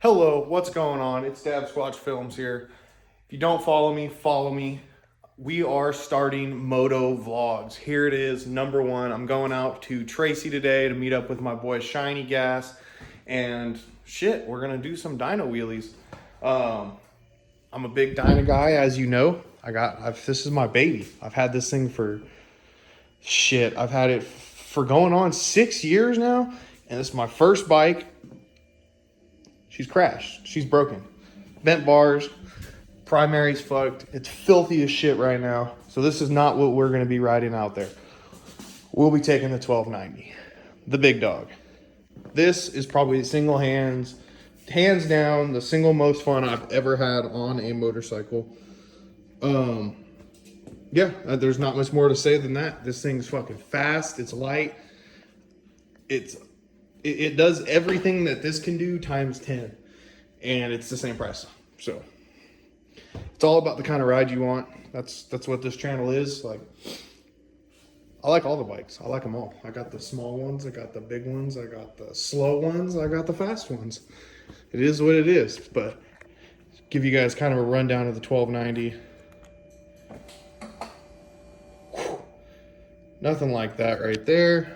Hello, what's going on? It's Dab Squatch Films here. If you don't follow me, follow me. We are starting Moto Vlogs. Here it is, number one. I'm going out to Tracy today to meet up with my boy Shiny Gas. And shit, we're gonna do some dyno wheelies. I'm a big dyno guy, as you know. This is my baby. I've had this thing for shit. I've had it for going on 6 years now. And this is my first bike. She's crashed. She's broken. Bent bars. Primary's fucked. It's filthy as shit right now. So this is not what we're going to be riding out there. We'll be taking the 1290. The big dog. This is probably hands down, the single most fun I've ever had on a motorcycle. Yeah, there's not much more to say than that. This thing's fucking fast. It's light. It does everything that this can do times 10, and it's the same price. So it's all about the kind of ride you want. That's what this channel is. Like, I like all the bikes. I like them all. I got the small ones, I got the big ones, I got the slow ones, I got the fast ones. It is what it is. But give you guys kind of a rundown of the 1290. Nothing like that right there.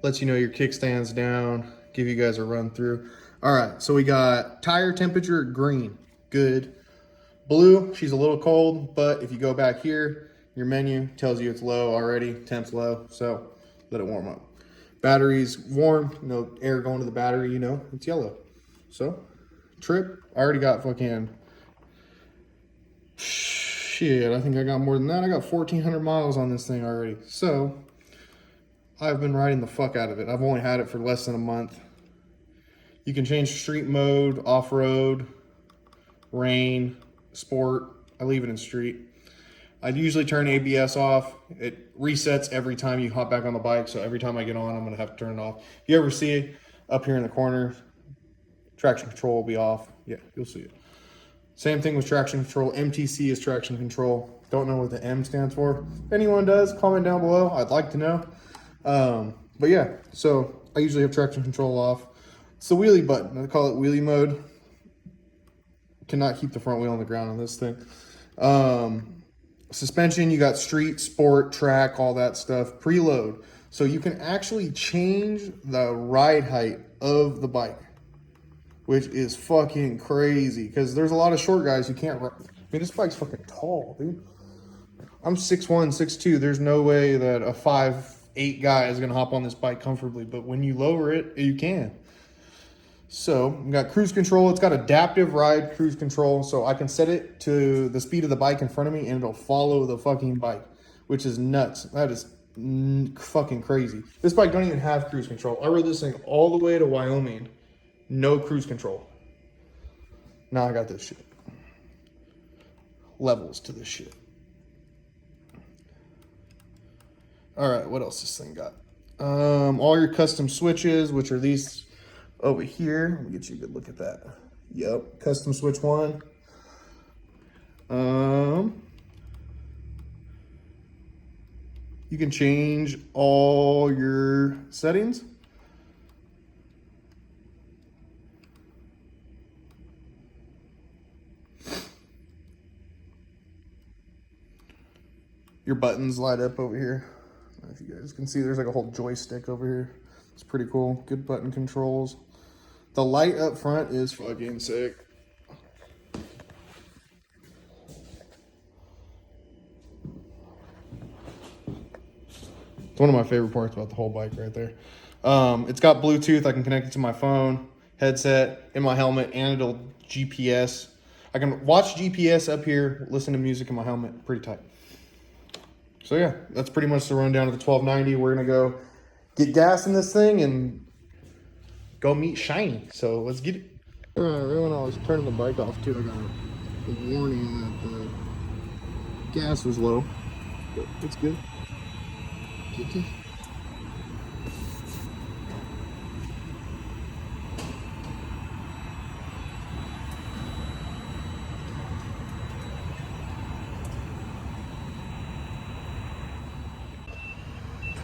Lets you know your kickstand's down. Give you guys a run through. All right, so we got tire temperature green, good. Blue, she's a little cold, but if you go back here, your menu tells you it's low already, temp's low, so let it warm up. Battery's warm, no air going to the battery, you know, it's yellow. So, trip, I already got fucking, shit, I think I got more than that. I got 1,400 miles on this thing already, so I've been riding the fuck out of it. I've only had it for less than a month. You can change street mode, off-road, rain, sport. I leave it in street. I usually turn ABS off. It resets every time you hop back on the bike, so every time I get on, I'm gonna have to turn it off. If you ever see it up here in the corner, traction control will be off. Yeah, you'll see it. Same thing with traction control. MTC is traction control. Don't know what the M stands for. If anyone does, comment down below. I'd like to know. But yeah, so I usually have traction control off. It's the wheelie button. I call it wheelie mode. Cannot keep the front wheel on the ground on this thing. Suspension, you got street, sport, track, all that stuff. Preload. So you can actually change the ride height of the bike, which is fucking crazy because there's a lot of short guys who can't ride. I mean, this bike's fucking tall, dude. I'm 6'1", 6'2". There's no way that a 5'8" guy is gonna hop on this bike comfortably, but when you lower it, you can. So we got cruise control. It's got adaptive ride cruise control, so I can set it to the speed of the bike in front of me and it'll follow the fucking bike, which is nuts. That is fucking crazy. This bike don't even have cruise control. I rode this thing all the way to Wyoming, no cruise control. Now I got this shit. Levels to this shit. All right, what else this thing got? All your custom switches, which are these over here. Let me get you a good look at that. Yep, custom switch one. You can change all your settings. Your buttons light up over here. I don't know if you guys can see, there's like a whole joystick over here. It's pretty cool. Good button controls. The light up front is fucking sick. It's one of my favorite parts about the whole bike right there. It's got Bluetooth. I can connect it to my phone, headset, in my helmet, and it'll GPS. I can watch GPS up here, listen to music in my helmet. Pretty tight. So yeah, that's pretty much the rundown of the 1290. We're gonna go get gas in this thing and go meet Shiny. So let's get it. All right, right when I was turning the bike off too, I got a warning that the gas was low, but it's good.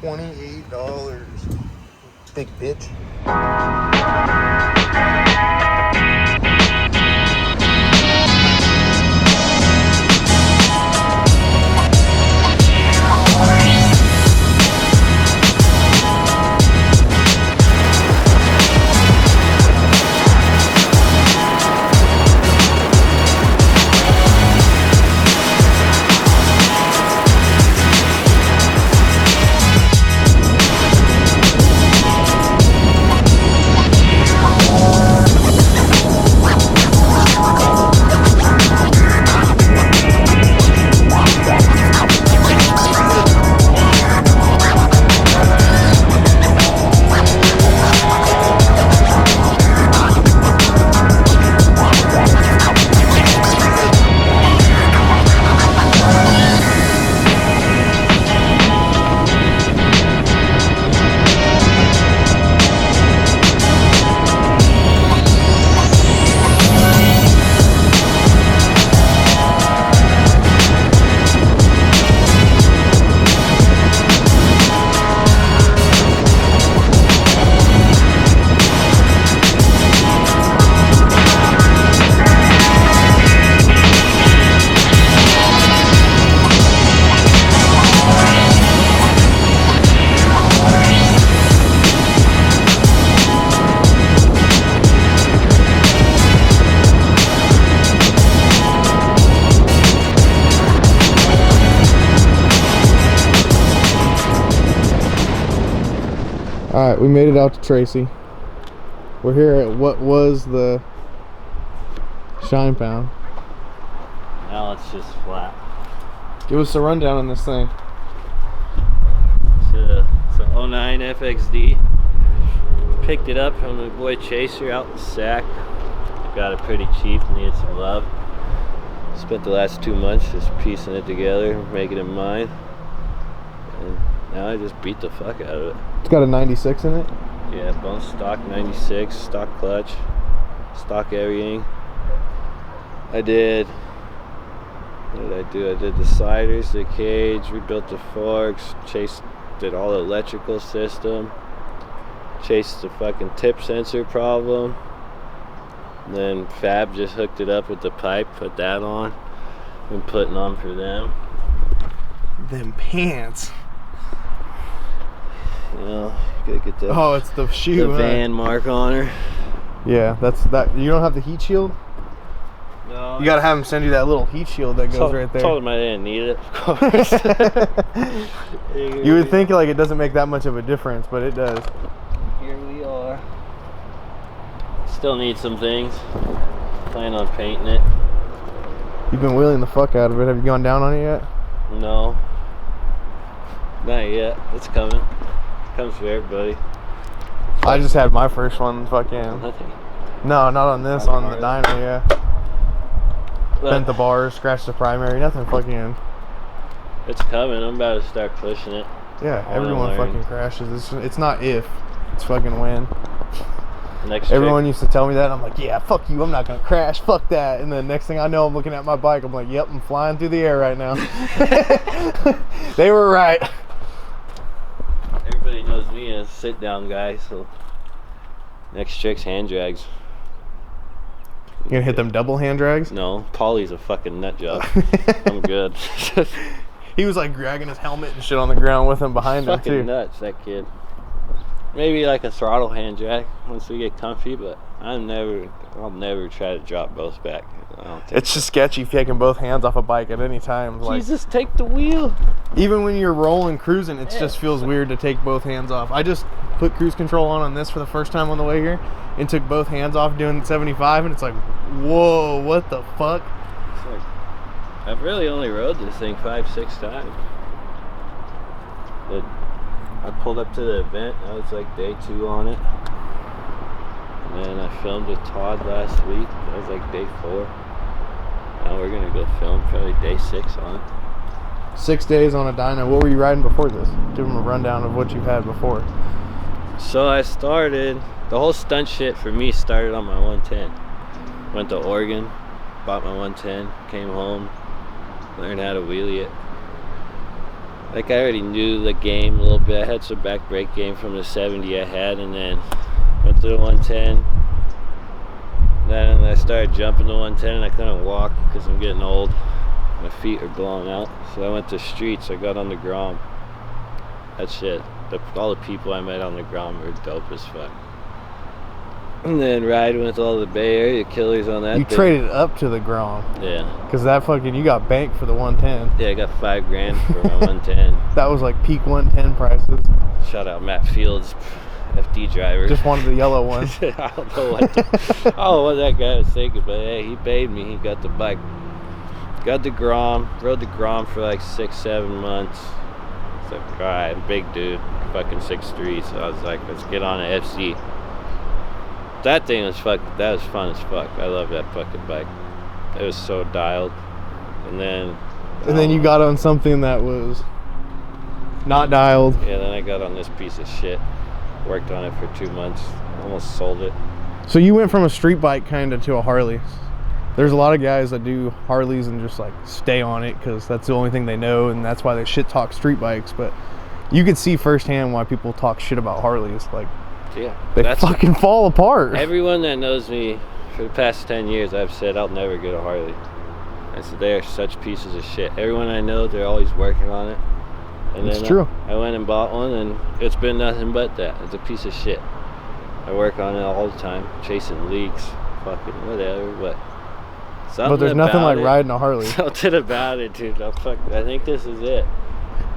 $28. Think, bitch. Alright, we made it out to Tracy. We're here at what was the Shine Pound. Now it's just flat. Give us a rundown on this thing. It's a 09 FXD. Picked it up from the boy Chaser out in Sac. Got it pretty cheap, needed some love. Spent the last 2 months just piecing it together, making it mine. And now I just beat the fuck out of it. It's got a 96 in it? Yeah, bone stock 96, stock clutch, stock everything. What did I do? I did the sliders, the cage, rebuilt the forks, did all the electrical system, chased the fucking tip sensor problem. And then Fab just hooked it up with the pipe, put that on. Been putting on for them. Them pants. You know, you gotta get the oh, it's the shoe. The van mark on her. Yeah, that's that. You don't have the heat shield? No. You gotta have him send you that little heat shield that goes right there. Told him I didn't need it, of course. You would think like it doesn't make that much of a difference, but it does. Here we are. Still need some things. Plan on painting it. You've been wheeling the fuck out of it. Have you gone down on it yet? No. Not yet. It's coming. Comes for everybody. I just had my first one fucking. Nothing. No, not on this, on the dyno, yeah. Bent the bars, scratched the primary, nothing fucking. It's coming. I'm about to start pushing it. Yeah, everyone fucking crashes. It's not if, it's fucking when. Everyone used to tell me that, and I'm like, yeah, fuck you, I'm not gonna crash, fuck that. And the next thing I know, I'm looking at my bike, I'm like, yep, I'm flying through the air right now. They were right. Everybody knows me as a sit down guy, so next trick's hand drags. You gonna hit them double hand drags? No, Paulie's a fucking nut job. I'm good. He was like dragging his helmet and shit on the ground with him behind him too. Fucking nuts, that kid. Maybe like a throttle hand drag once we get comfy, but I'll never try to drop both back. It's just sketchy taking both hands off a bike at any time. Jesus, take the wheel. Even when you're rolling, cruising, it just feels weird to take both hands off. I just put cruise control on this for the first time on the way here and took both hands off doing 75, and it's like, whoa, what the fuck? It's like, I've really only rode this thing 5-6 times. But I pulled up to the event. I was like day 2 on it. And then I filmed with Todd last week. That was like day 4. Now we're gonna go film probably day 6 on it. 6 days on a dyno. What were you riding before this? Give them a rundown of what you've had before. So I started, the whole stunt shit for me started on my 110. Went to Oregon, bought my 110, came home, learned how to wheelie it. Like I already knew the game a little bit. I had some back brake game from the 70 I had, and then went to the 110. Then I started jumping the 110 and I couldn't walk because I'm getting old. My feet are blowing out. So I went to streets. I got on the Grom. That's it. All the people I met on the Grom were dope as fuck. And then riding with all the Bay Area killers on that. You traded up to the Grom. Yeah. Because that fucking, you got banked for the 110. Yeah, I got $5 grand for my 110. That was like peak 110 prices. Shout out Matt Fields, FD driver. Just one of the yellow ones. I don't know what that guy was thinking, but hey, he paid me. He got the bike. Got the Grom. Rode the Grom for like 6-7 months. It's like, alright, big dude, fucking 6'3", so I was like, let's get on an FC. That thing was that was fun as fuck. I love that fucking bike. It was so dialed. And then you got on something that was not dialed. Yeah, then I got on this piece of shit. Worked on it for 2 months. Almost sold it. So you went from a street bike kind of to a Harley. There's a lot of guys that do Harleys and just like stay on it because that's the only thing they know, and that's why they shit talk street bikes. But you could see firsthand why people talk shit about Harleys. Like, yeah, they fucking fall apart. Everyone that knows me for the past 10 years, I've said I'll never get a Harley. I said they are such pieces of shit. Everyone I know, they're always working on it. And it's true. I went and bought one, and it's been nothing but that. It's a piece of shit. I work on it all the time, chasing leaks, fucking whatever, but there's nothing like riding a Harley. Something about it, dude. I think this is it.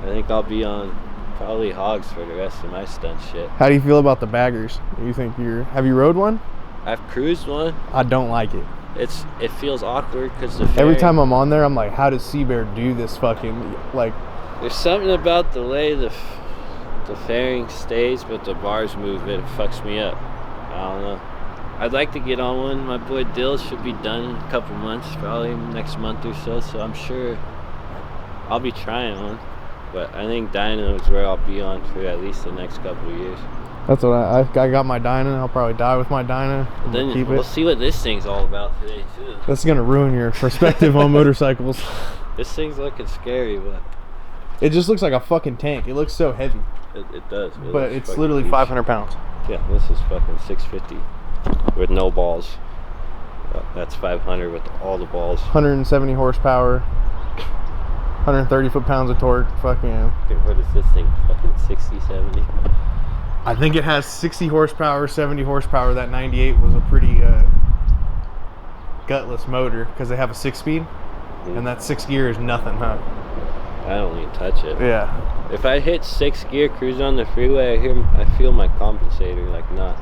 I think I'll be on Probably hogs for the rest of my stunt shit. How do you feel about the baggers? Have you rode one? I've cruised one. I don't like it. It feels awkward because Every time I'm on there, I'm like, how does Seabear do this fucking, like... There's something about the way the fairing stays, but the bars move, it fucks me up. I don't know. I'd like to get on one. My boy Dill should be done in a couple months, probably next month or so I'm sure I'll be trying one. But I think dyno is where I'll be on for at least the next couple of years. That's what I got my dyno. I'll probably die with my dyno. Then we'll see what this thing's all about today too. That's gonna ruin your perspective on motorcycles. This thing's looking scary, but it just looks like a fucking tank. It looks so heavy. It does. But it's literally 500 pounds. Yeah, this is fucking 650 with no balls. That's 500 with all the balls. 170 horsepower. 130 foot-pounds of torque. Fucking. What is this thing? Fucking 60, 70? I think it has 60 horsepower, 70 horsepower. That 98 was a pretty gutless motor because they have a 6-speed, and that 6 gear is nothing, huh? I don't even touch it. Yeah. If I hit 6 gear cruise on the freeway, I feel my compensator like not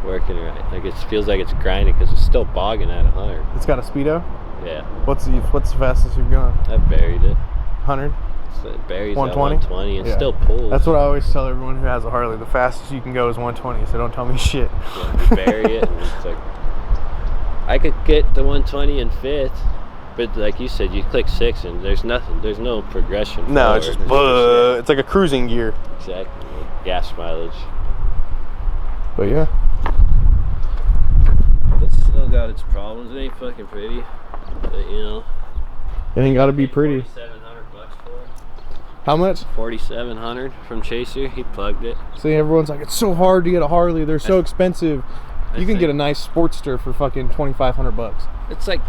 working right. Like it feels like it's grinding because it's still bogging at 100. It's got a speedo. Yeah. What's the fastest you've gone? I buried it. 100. So it buries 120? at 120 and still pulls. That's what I always tell everyone who has a Harley. The fastest you can go is 120, so don't tell me shit. Yeah, you bury it and it's like... I could get the 120 in 5th, but like you said, you click 6 and there's nothing. There's no progression. No, it's just... it's like a cruising gear. Exactly. Gas mileage. But yeah. It's still got its problems. It ain't fucking pretty. But you know... It ain't gotta be pretty. $4,700 for it. How much? 4,700 from Chaser. He plugged it. See, everyone's like, it's so hard to get a Harley. They're so expensive. You can get a nice Sportster for fucking $2,500. It's like,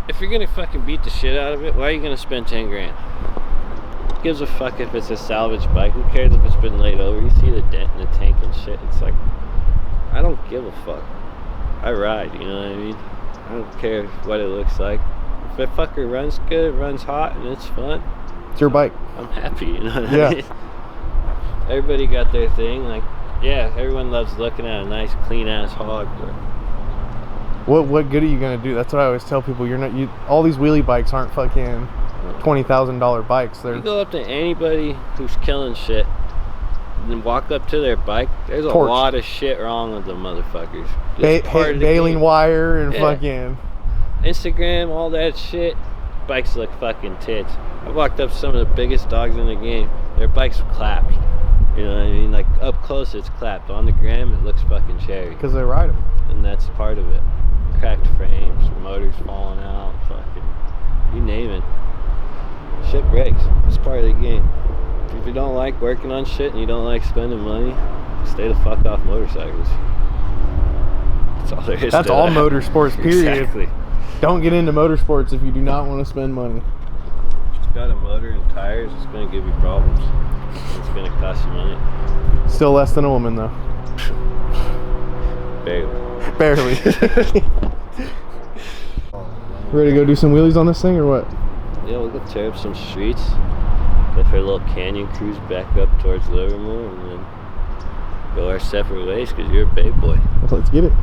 if you're gonna fucking beat the shit out of it, why are you gonna spend 10 grand? Who gives a fuck if it's a salvage bike? Who cares if it's been laid over? You see the dent in the tank and shit. It's like, I don't give a fuck. I ride, you know what I mean? I don't care what it looks like. If that fucker runs good, runs hot, and it's fun, It's your bike. I'm happy, you know what I mean? Everybody got their thing. Like, yeah, everyone loves looking at a nice, clean-ass hog, but... What good are you gonna do? That's what I always tell people. All these wheelie bikes aren't fucking $20,000 bikes. You go up to anybody who's killing shit and walk up to their bike, there's a Torch. lot of shit wrong with them motherfuckers. Baling wire and fucking... Instagram, all that shit. Bikes look fucking tits. I walked up to some of the biggest dogs in the game. Their bikes clapped. You know what I mean? Like up close it's clapped. On the gram it looks fucking cherry. Because they ride them. And that's part of it. Cracked frames, motors falling out, fucking, you name it. Shit breaks. It's part of the game. If you don't like working on shit and you don't like spending money, stay the fuck off motorcycles. That's all there is. That's all motorsports, period. Exactly. Don't get into motorsports if you do not want to spend money. If it's got a motor and tires, it's going to give you problems. It's going to cost you money. Still less than a woman, though. Barely. Ready to go do some wheelies on this thing or what? Yeah, we'll go tear up some streets. Go for a little canyon cruise back up towards Livermore and then go our separate ways because you're a babe boy. Let's get it.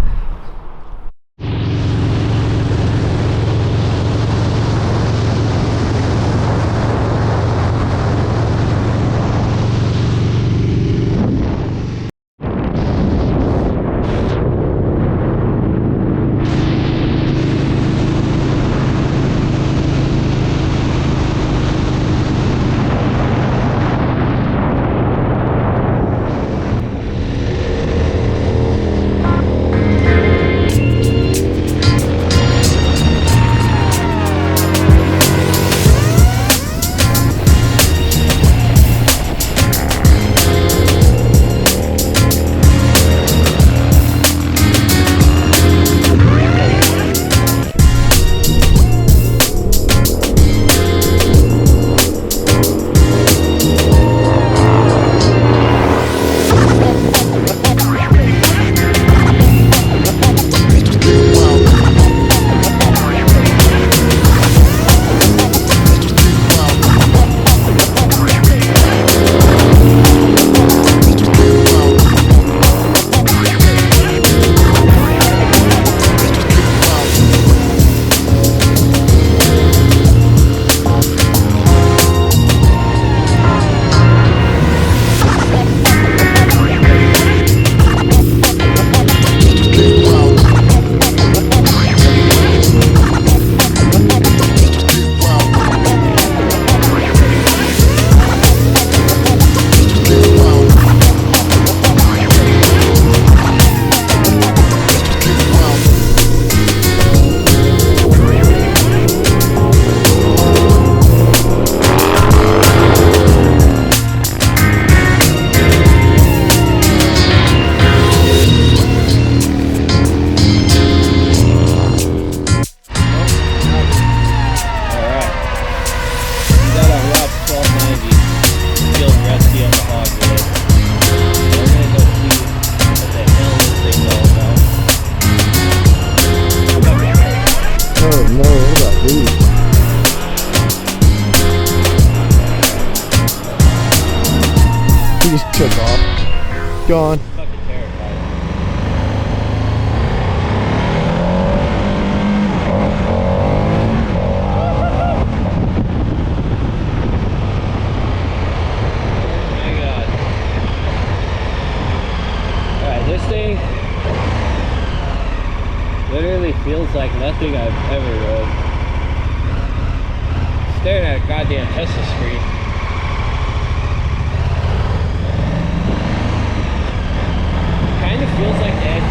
Oh no, what about these? He just took off. Gone. Fucking terrified. Oh my god. Alright, this thing literally feels like nothing I've ever rode. Staring at a goddamn Tesla screen. Kind of feels like that.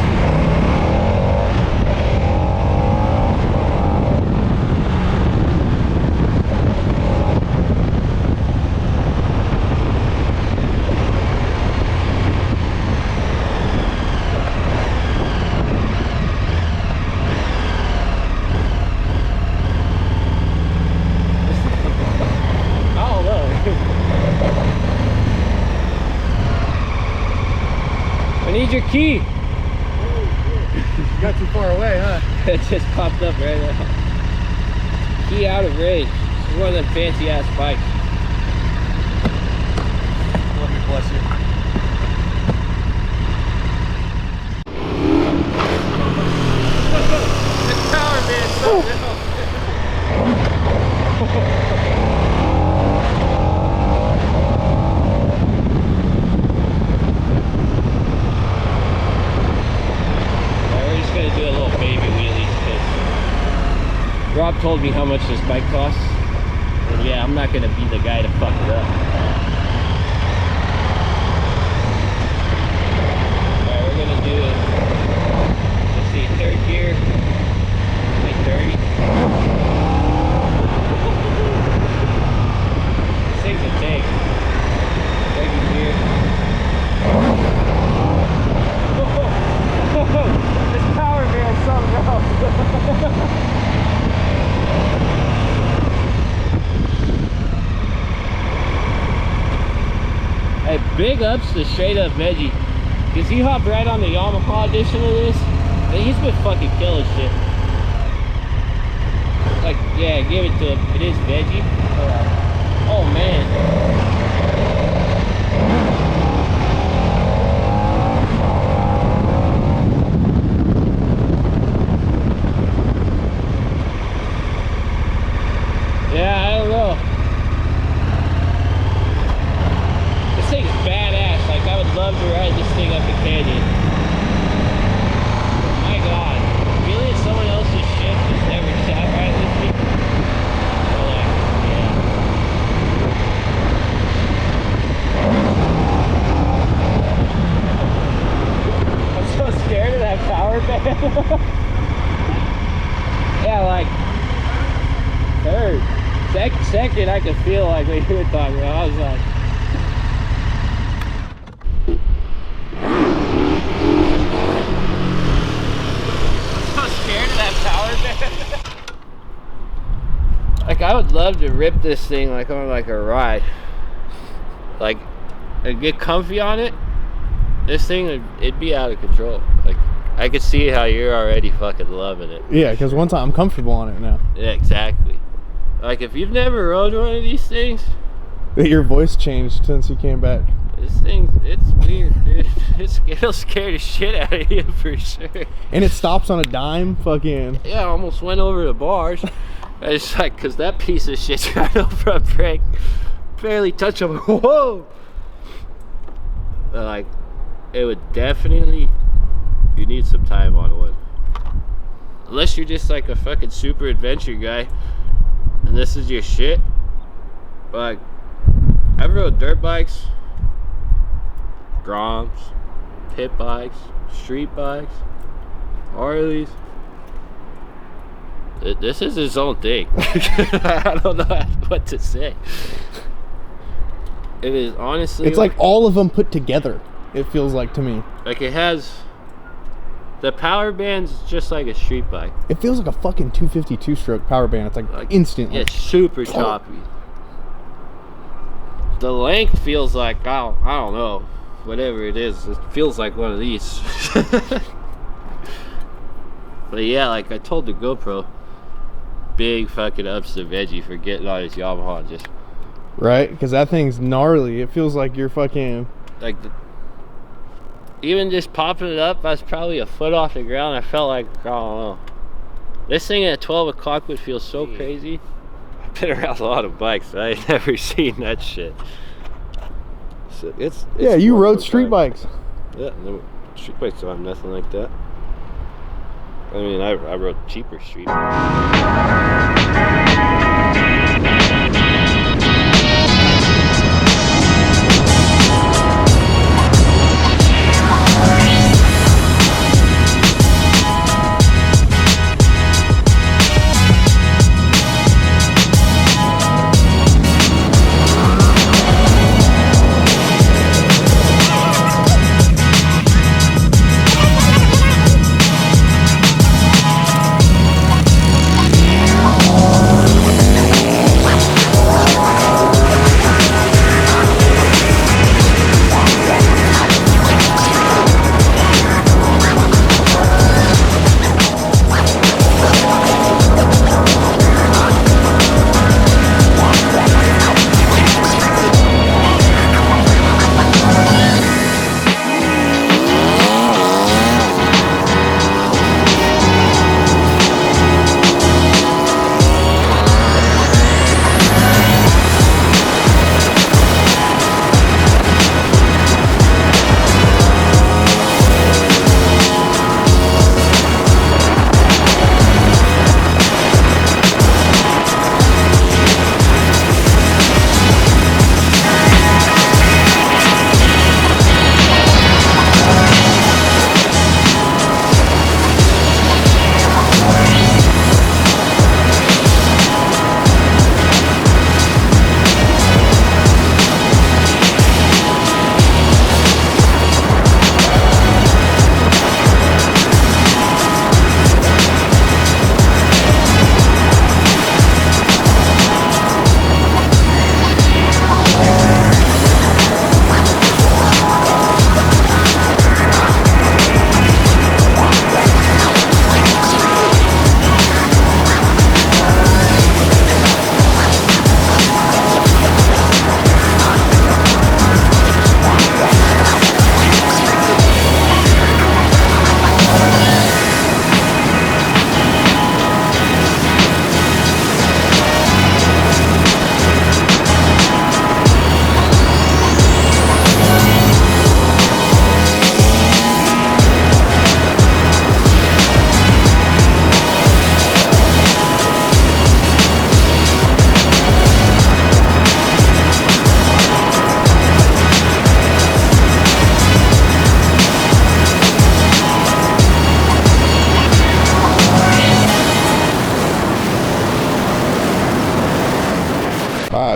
I need your key. Got too far away, huh? It just popped up right now. Key out of range. It's one of them fancy ass bikes. Let me bless you. This power man's something else. Gonna do a little baby wheelie because Rob told me how much this bike costs, and yeah, I'm not gonna be the guy to fuck it up. Alright, we're gonna do, let's see, third gear, like 30. This thing's a tank. Second gear. This power man's something else. Hey, big ups to Straight Up Veggie, because he hopped right on the Yamaha edition of this, and he's been fucking killing shit. Like, yeah, give it to him. It is veggie. Oh man. Yeah, I don't know. This thing's badass. Like, I would love to ride this thing up the canyon. My god. Really, someone else's ship just never sat right with me? Or like, yeah. I'm so scared of that power band. Yeah, like, third. Second, I could feel like what you were talking about. I was like, I'm so scared of that power band. Like, I would love to rip this thing like on like a ride, like, and get comfy on it. This thing, it'd be out of control. Like, I could see how you're already fucking loving it. Yeah, because one time I'm comfortable on it now. Yeah, exactly. Like, if you've never rode one of these things, your voice changed since you came back. this thing, it's weird, dude. It'll scare the shit out of you for sure. And it stops on a dime, fucking. Yeah, I almost went over the bars. It's like, cause that piece of shit tried over a brake, barely touch them. Whoa! But like, it would definitely, you need some time on one. Unless you're just like a fucking super adventure guy, and this is your shit. But like, I've rode dirt bikes, Groms, pit bikes, street bikes, Harleys. This is his own thing. I don't know what to say. It is honestly, It's like all of them put together, it feels like to me. like it has, the power band's just like a street bike. It feels like a fucking 252 stroke power band. It's like instant. Yeah, it's super choppy. The length feels like, I don't know, whatever it is, it feels like one of these. But yeah, like I told the GoPro, big fucking ups to Veggie for getting on his Yamaha and just Right? Because that thing's gnarly. It feels like you're fucking... like even just popping it up, I was probably a foot off the ground. I felt like, I don't know. This thing at 12 o'clock would feel so crazy. I've been around a lot of bikes. I ain't never seen that shit. So it's yeah, you one of rode those street bikes. Yeah, no, street bikes don't have nothing like that. I mean, I rode cheaper street.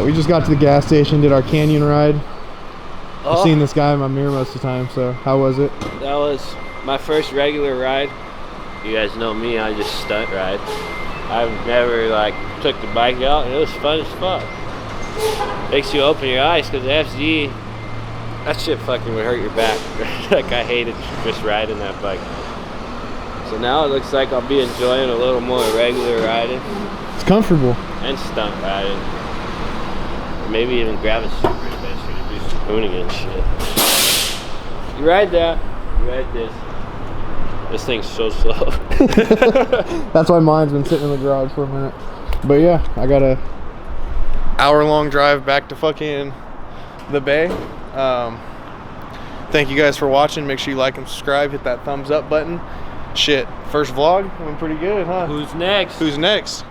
We just got to the gas station, did our canyon ride. I've Oh, seen this guy in my mirror most of the time, so how was it? that was my first regular ride. You guys know me, I just stunt ride. I've never like took the bike out, and it was fun as fuck. Makes you open your eyes, because the FZ, that shit fucking would hurt your back. Like, I hated just riding that bike. So now it looks like I'll be enjoying a little more regular riding It's comfortable. and stunt riding. Or maybe even grabbing super adventure to do some pooning and shit. You ride that, you ride this. This thing's so slow. That's why mine's been sitting in the garage for a minute. But yeah, I got a hour-long drive back to fucking the bay. Thank you guys for watching. Make sure you like and subscribe. Hit that thumbs up button. Shit, first vlog went pretty good, huh? Who's next? Who's next?